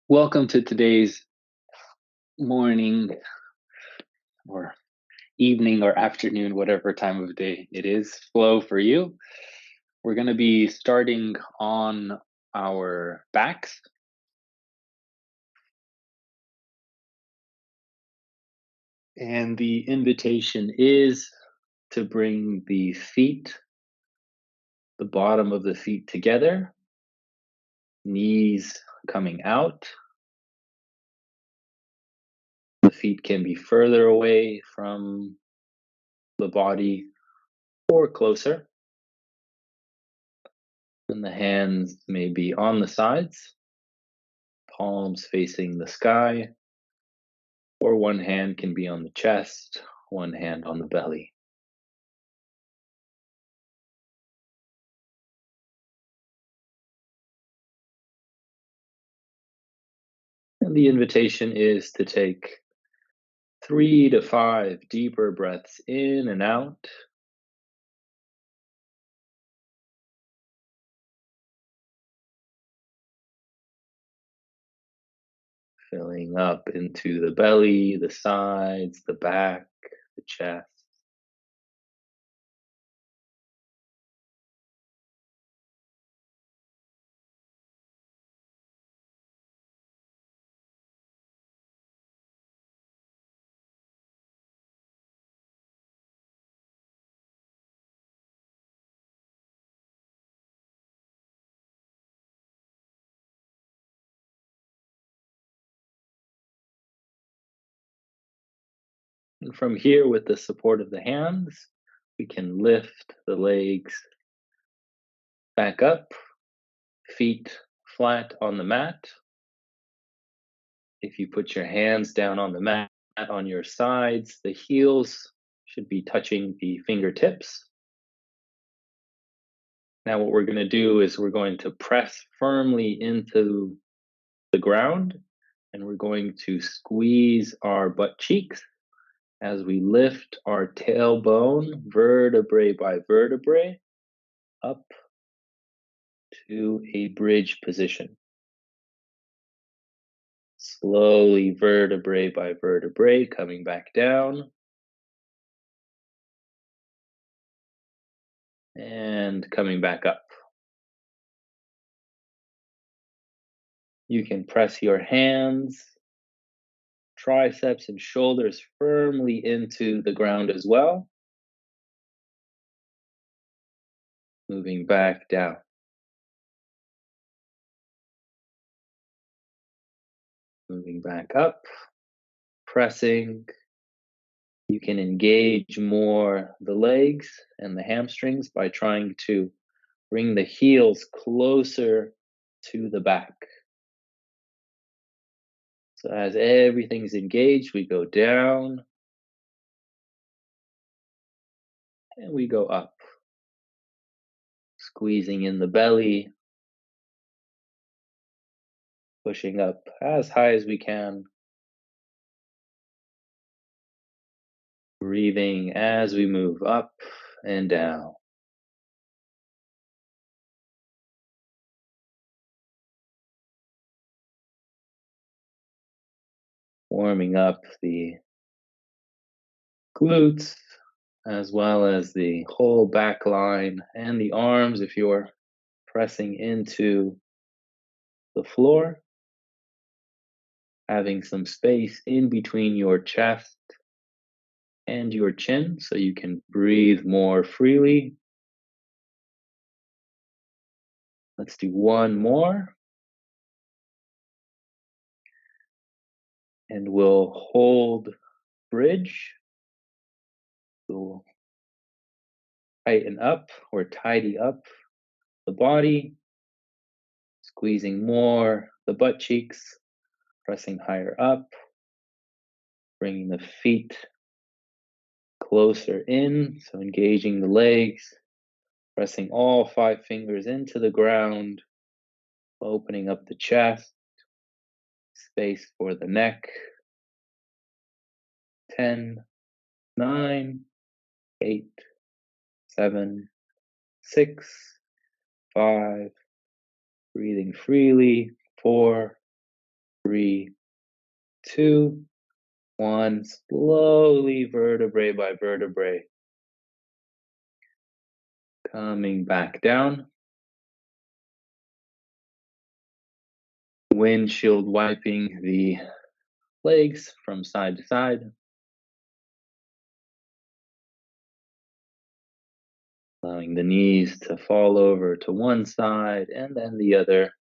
Welcome to today's morning or evening or afternoon, whatever time of day it is, flow for you. We're going to be starting on our backs. And the invitation is to bring the feet, the bottom of the feet together, knees coming out. The feet can be further away from the body or closer. And the hands may be on the sides, palms facing the sky, or one hand can be on the chest, one hand on the belly. And the invitation is to take 3 to 5 deeper breaths in and out. Filling up into the belly, the sides, the back, the chest. And from here, with the support of the hands, we can lift the legs back up, feet flat on the mat. If you put your hands down on the mat on your sides, the heels should be touching the fingertips. Now, what we're going to do is we're going to press firmly into the ground and we're going to squeeze our butt cheeks as we lift our tailbone vertebrae by vertebrae up to a bridge position. Slowly, vertebrae by vertebrae, coming back down. And coming back up. You can press your hands, triceps, and shoulders firmly into the ground as well. Moving back down. Moving back up. Pressing. You can engage more the legs and the hamstrings by trying to bring the heels closer to the back. So as everything's engaged, we go down and we go up. Squeezing in the belly, pushing up as high as we can. Breathing as we move up and down. Warming up the glutes as well as the whole back line and the arms if you're pressing into the floor. Having some space in between your chest and your chin so you can breathe more freely. Let's do one more. And we'll hold bridge. We'll tighten up or tidy up the body, squeezing more the butt cheeks, pressing higher up, bringing the feet closer in, so engaging the legs, pressing all 5 fingers into the ground, opening up the chest, space for the neck. 10, 9, 8, 7, 6, 5, breathing freely, 4, 3, 2, 1. Slowly, vertebrae by vertebrae, coming back down. Windshield wiping the legs from side to side. Allowing the knees to fall over to one side and then the other.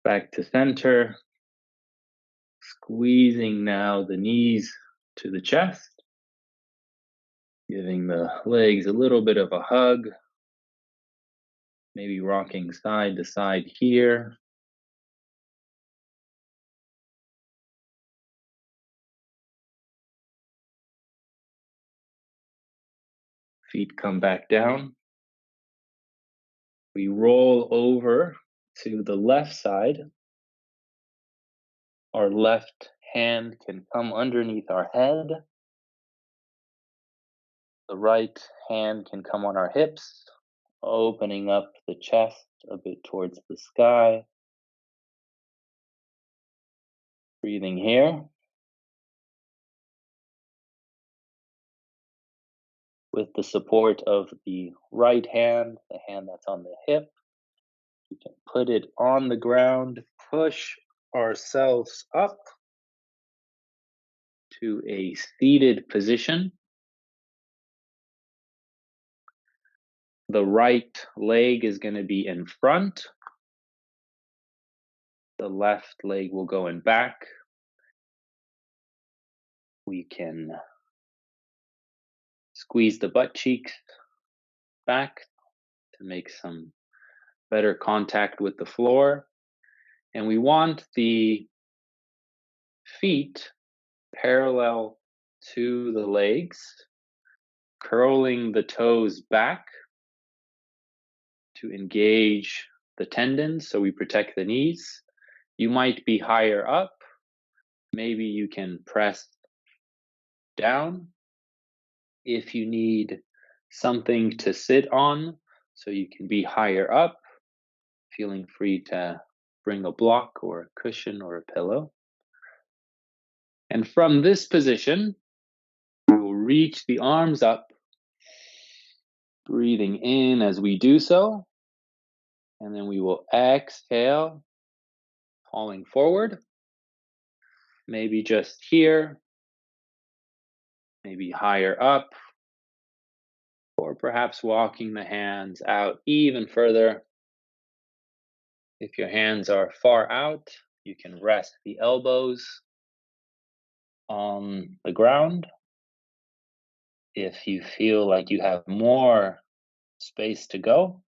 Back to center. Squeezing now the knees to the chest. Giving the legs a little bit of a hug. Maybe rocking side to side here. Feet come back down. We roll over to the left side. Our left hand can come underneath our head. The right hand can come on our hips, opening up the chest a bit towards the sky. Breathing here. With the support of the right hand, the hand that's on the hip, we can put it on the ground, push ourselves up to a seated position. The right leg is going to be in front. The left leg will go in back. We can squeeze the butt cheeks back to make some better contact with the floor. And we want the feet parallel to the legs, curling the toes back to engage the tendons so we protect the knees. You might be higher up. Maybe you can press down if you need something to sit on so you can be higher up, feeling free to bring a block or a cushion or a pillow. And from this position, we will reach the arms up, breathing in as we do so. And then we will exhale, falling forward. Maybe just here, maybe higher up, or perhaps walking the hands out even further. If your hands are far out, you can rest the elbows on the ground. If you feel like you have more space to go,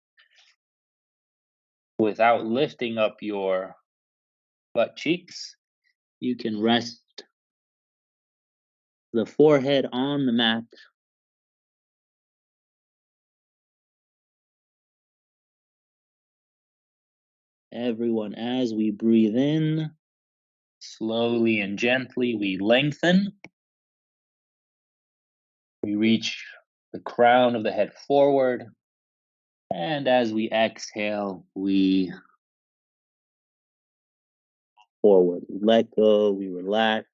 without lifting up your butt cheeks, you can rest the forehead on the mat. Everyone, as we breathe in, slowly and gently, we lengthen. We reach the crown of the head forward. And as we exhale, we forward. We let go, we relax.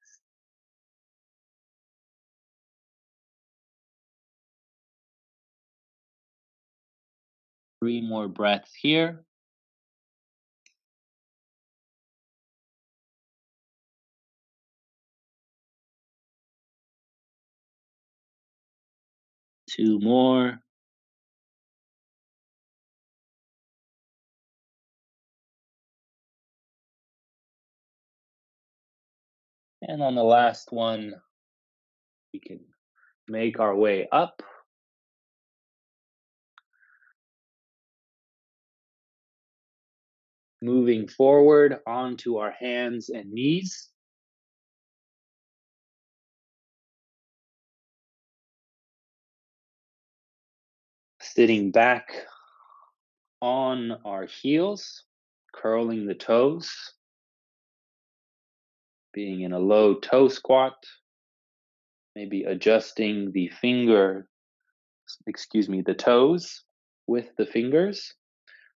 Three more breaths here. Two more. And on the last one, we can make our way up. Moving forward onto our hands and knees. Sitting back on our heels, curling the toes. Being in a low toe squat. Maybe adjusting the toes with the fingers.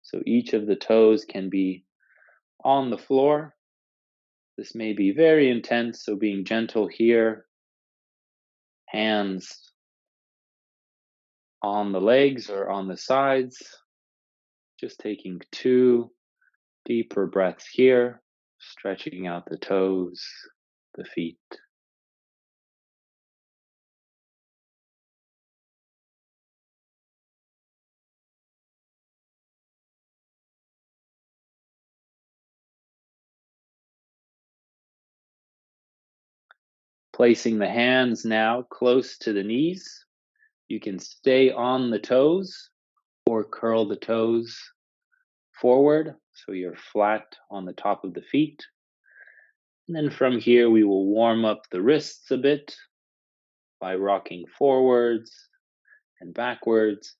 So each of the toes can be on the floor. This may be very intense, so being gentle here. Hands on the legs or on the sides. Just taking 2 deeper breaths here, stretching out the toes, the feet. Placing the hands now close to the knees. You can stay on the toes or curl the toes forward so you're flat on the top of the feet. And then from here, we will warm up the wrists a bit by rocking forwards and backwards,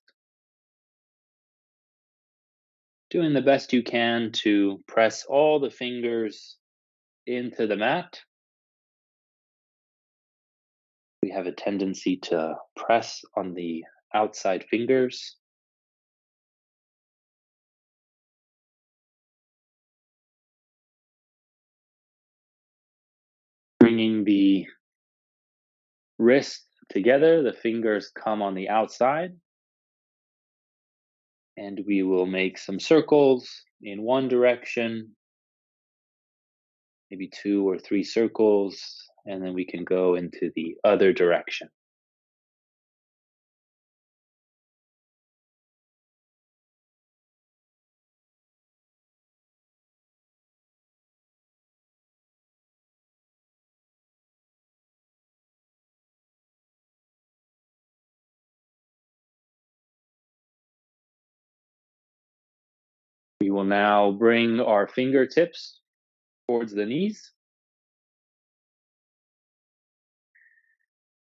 doing the best you can to press all the fingers into the mat. We have a tendency to press on the outside fingers. Bringing the wrists together, the fingers come on the outside. And we will make some circles in one direction, maybe 2 or 3 circles, and then we can go into the other direction. We will now bring our fingertips towards the knees,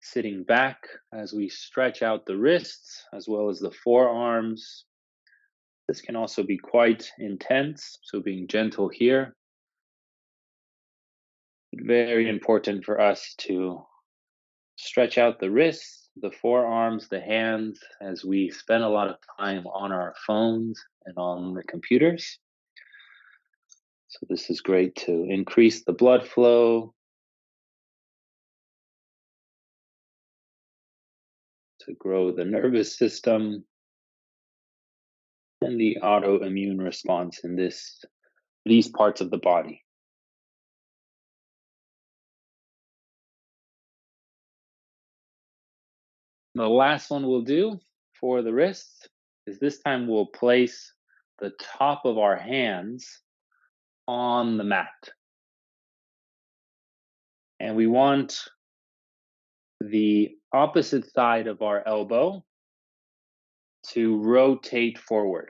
sitting back as we stretch out the wrists as well as the forearms. This can also be quite intense, so being gentle here. Very important for us to stretch out the wrists, the forearms, the hands, as we spend a lot of time on our phones and on the computers. So this is great to increase the blood flow, to grow the nervous system and the autoimmune response in these parts of the body. The last one we'll do for the wrists is this time we'll place the top of our hands on the mat. And we want the opposite side of our elbow to rotate forward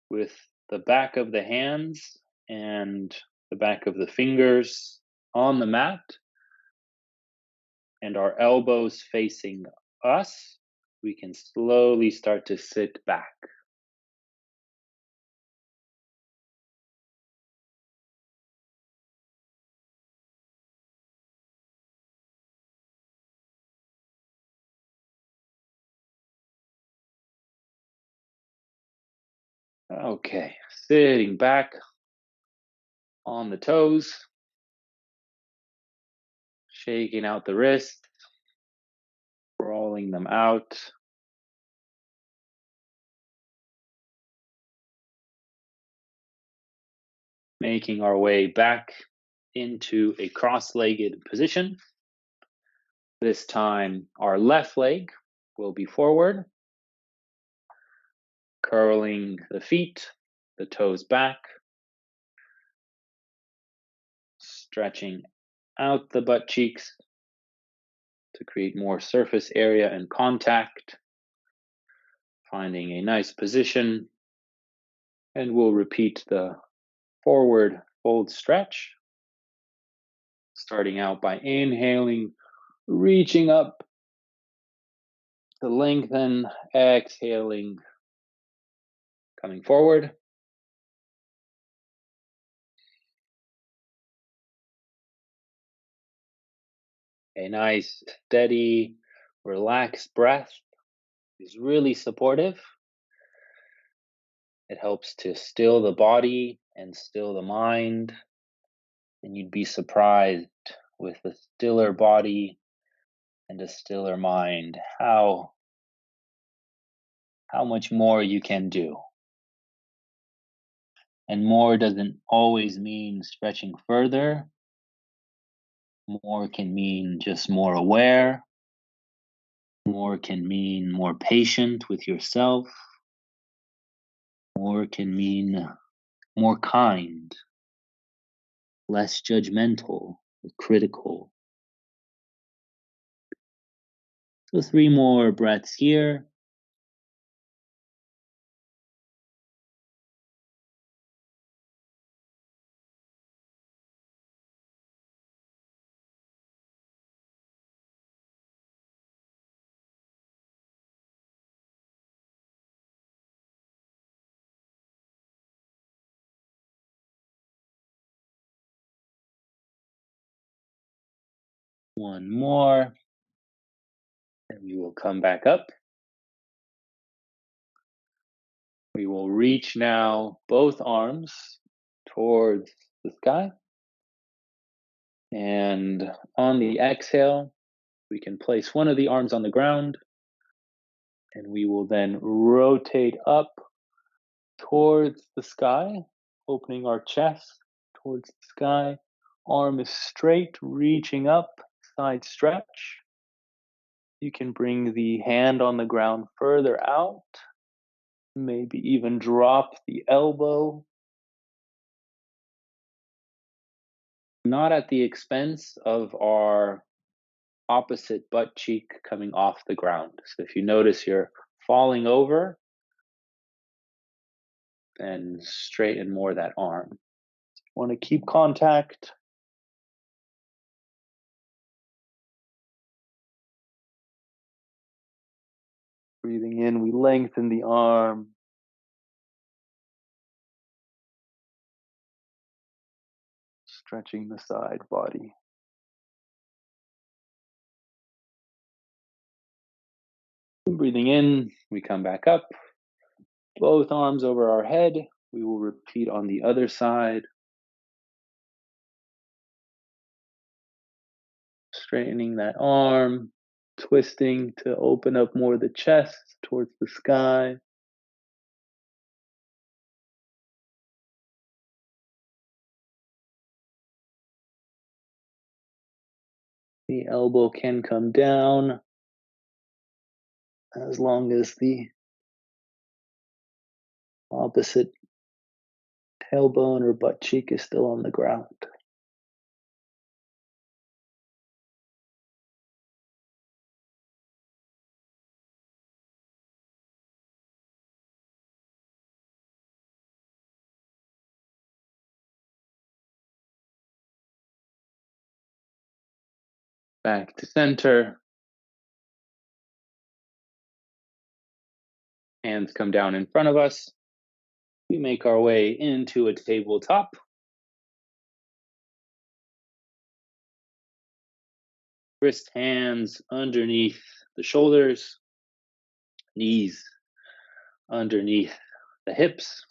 with the back of the hands and the back of the fingers on the mat and our elbows facing us. We can slowly start to sit back. Okay, sitting back on the toes, shaking out the wrists, rolling them out. Making our way back into a cross-legged position. This time, our left leg will be forward, curling the feet, the toes back, stretching out the butt cheeks to create more surface area and contact, finding a nice position, and we'll repeat the forward fold stretch, starting out by inhaling, reaching up to lengthen, exhaling, coming forward. A nice, steady, relaxed breath is really supportive. It helps to still the body and still the mind. And you'd be surprised with a stiller body and a stiller mind how much more you can do. And more doesn't always mean stretching further. More can mean just more aware. More can mean more patient with yourself. More can mean more kind, less judgmental or critical. So 3 more breaths here. One more. And we will come back up. We will reach now both arms towards the sky. And on the exhale, we can place one of the arms on the ground. And we will then rotate up towards the sky, opening our chest towards the sky. Arm is straight, reaching up, side stretch. You can bring the hand on the ground further out. Maybe even drop the elbow. Not at the expense of our opposite butt cheek coming off the ground. So if you notice you're falling over, then straighten more that arm. Want to keep contact. Breathing in, we lengthen the arm. Stretching the side body. Breathing in, we come back up. Both arms over our head. We will repeat on the other side. Straightening that arm, twisting to open up more of the chest towards the sky. The elbow can come down as long as the opposite tailbone or butt cheek is still on the ground. Back to center. Hands come down in front of us. We make our way into a tabletop. Wrist hands underneath the shoulders, knees underneath the hips.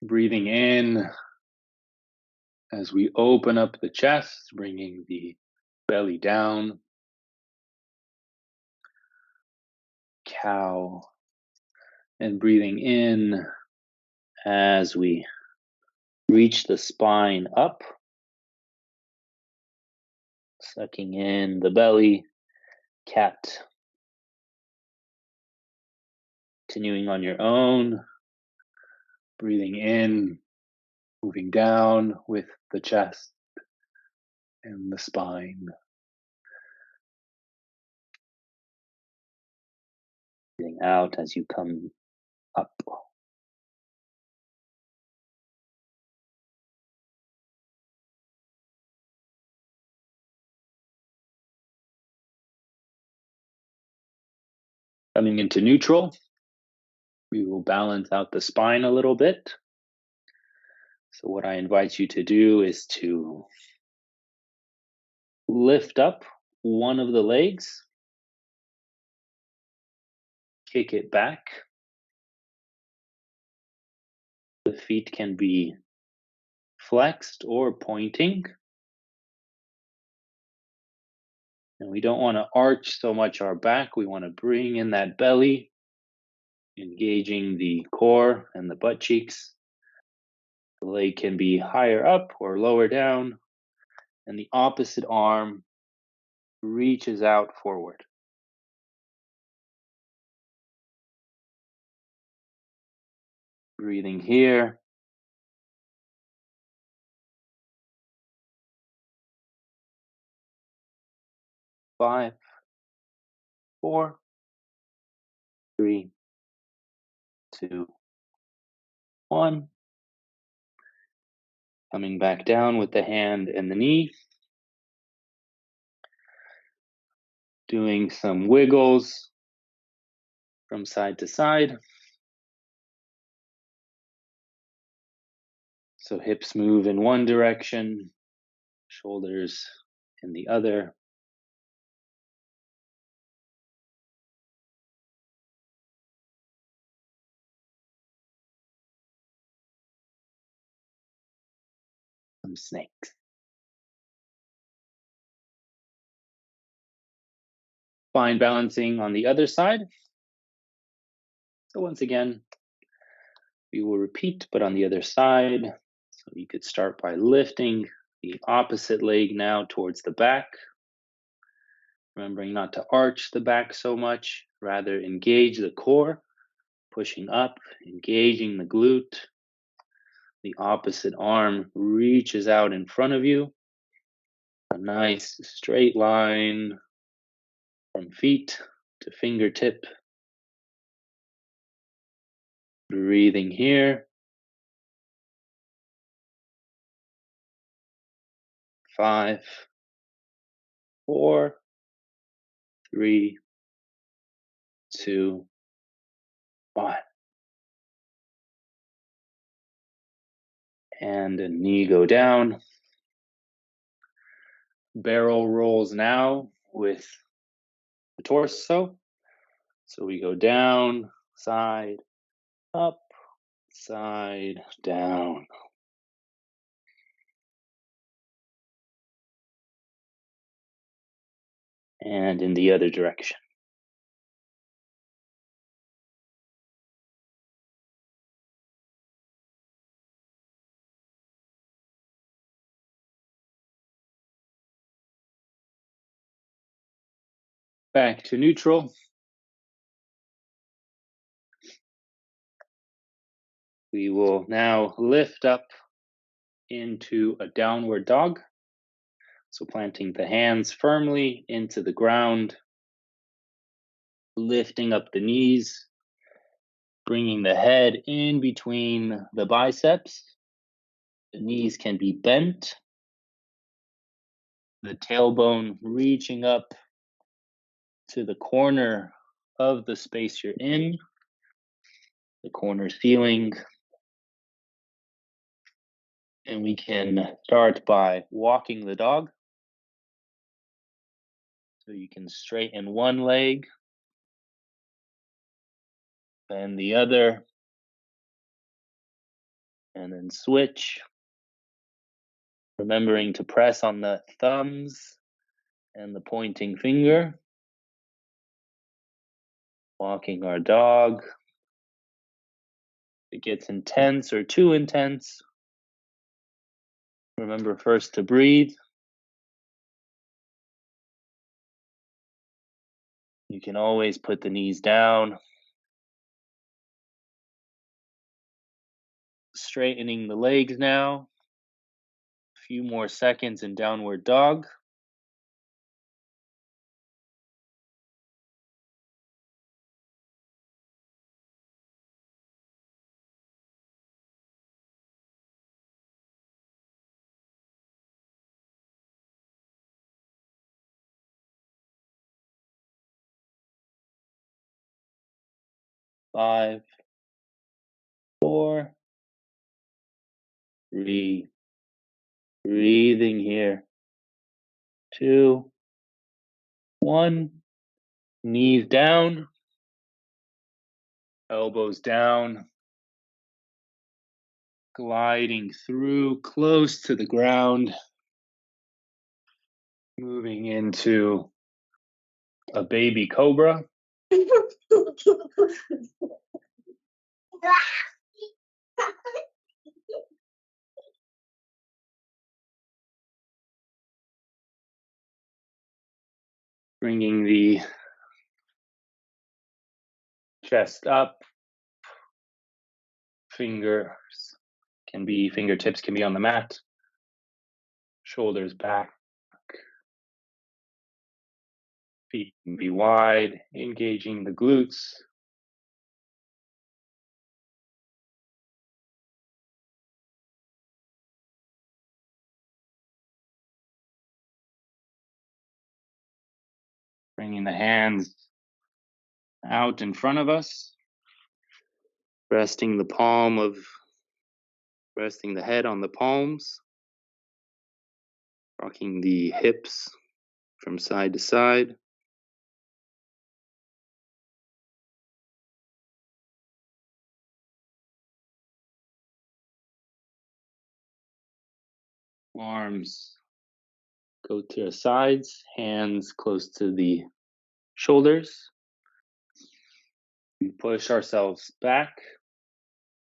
Breathing in as we open up the chest, bringing the belly down. Cow. And breathing in as we reach the spine up. Sucking in the belly. Cat. Continuing on your own. Breathing in, moving down with the chest and the spine. Breathing out as you come up. Coming into neutral, we will balance out the spine a little bit. So what I invite you to do is to lift up one of the legs. kick it back. The feet can be flexed or pointing. And we don't want to arch so much our back. We want to bring in that belly, engaging the core and the butt cheeks. The leg can be higher up or lower down, and the opposite arm reaches out forward. Breathing here. 5, 4, 3, 2, 1. Coming back down with the hand and the knee. Doing some wiggles from side to side. So hips move in one direction, shoulders in the other. Some snakes. Fine balancing on the other side. So once again, we will repeat, but on the other side. So you could start by lifting the opposite leg now towards the back. Remembering not to arch the back so much, rather engage the core, pushing up, engaging the glute. The opposite arm reaches out in front of you. A nice straight line from feet to fingertip. Breathing here. 5, 4, 3, 2, 1. And a knee go down. Barrel rolls now with the torso. So we go down, side, up, side, down. And in the other direction. Back to neutral. We will now lift up into a downward dog. So planting the hands firmly into the ground, lifting up the knees, bringing the head in between the biceps. The knees can be bent. The tailbone reaching up to the corner of the space you're in, the corner ceiling. And we can start by walking the dog. So you can straighten one leg, then the other, and then switch. Remembering to press on the thumbs and the pointing finger. Walking our dog. If it gets intense or too intense, remember first to breathe. You can always put the knees down. Straightening the legs now. A few more seconds in downward dog. Five, 4, 3, breathing here. 2, 1, knees down. Elbows down, gliding through close to the ground, moving into a baby cobra. Bringing the chest up, fingertips can be on the mat, shoulders back, feet can be wide, engaging the glutes. Bringing the hands out in front of us, resting the head on the palms, rocking the hips from side to side. Arms go to the sides, hands close to the shoulders. We push ourselves back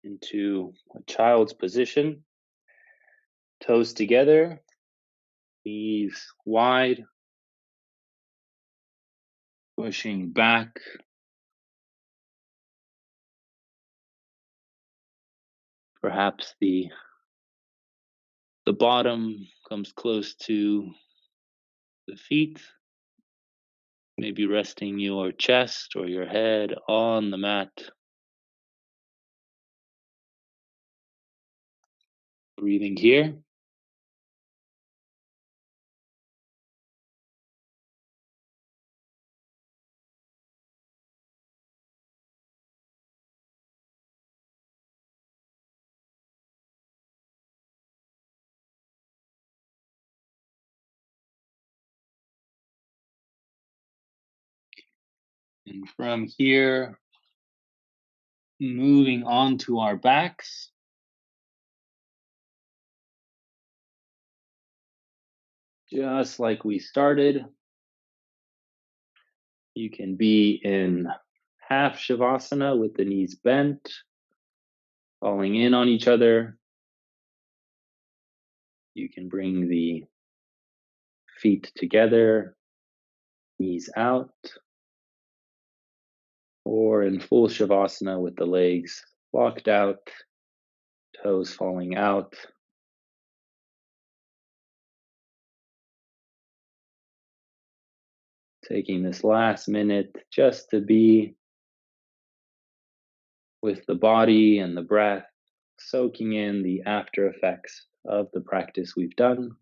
into a child's position, toes together, knees wide, pushing back. Perhaps the bottom comes close to the feet, maybe resting your chest or your head on the mat. Breathing here. And from here, moving onto our backs. Just like we started, you can be in half Shavasana with the knees bent, falling in on each other. You can bring the feet together, knees out, or in full Shavasana with the legs locked out, toes falling out. Taking this last minute just to be with the body and the breath, soaking in the after effects of the practice we've done.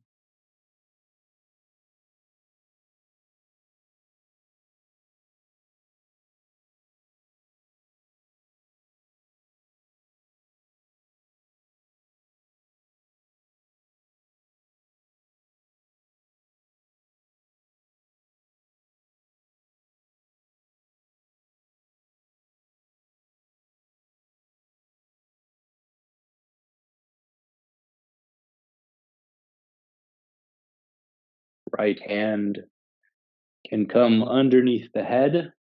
Right hand can come underneath the head,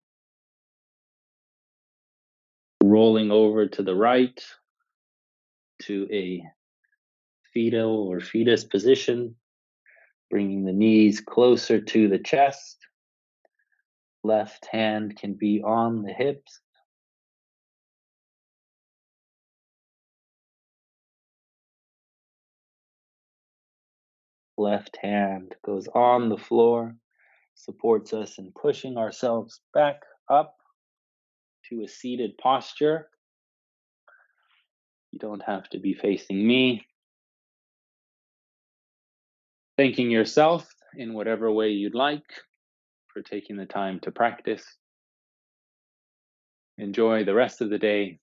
rolling over to the right to a fetal or fetus position, bringing the knees closer to the chest. Left hand can be on the hips. Left hand goes on the floor, supports us in pushing ourselves back up to a seated posture. You don't have to be facing me. Thanking yourself in whatever way you'd like for taking the time to practice. Enjoy the rest of the day,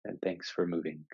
and thanks for moving.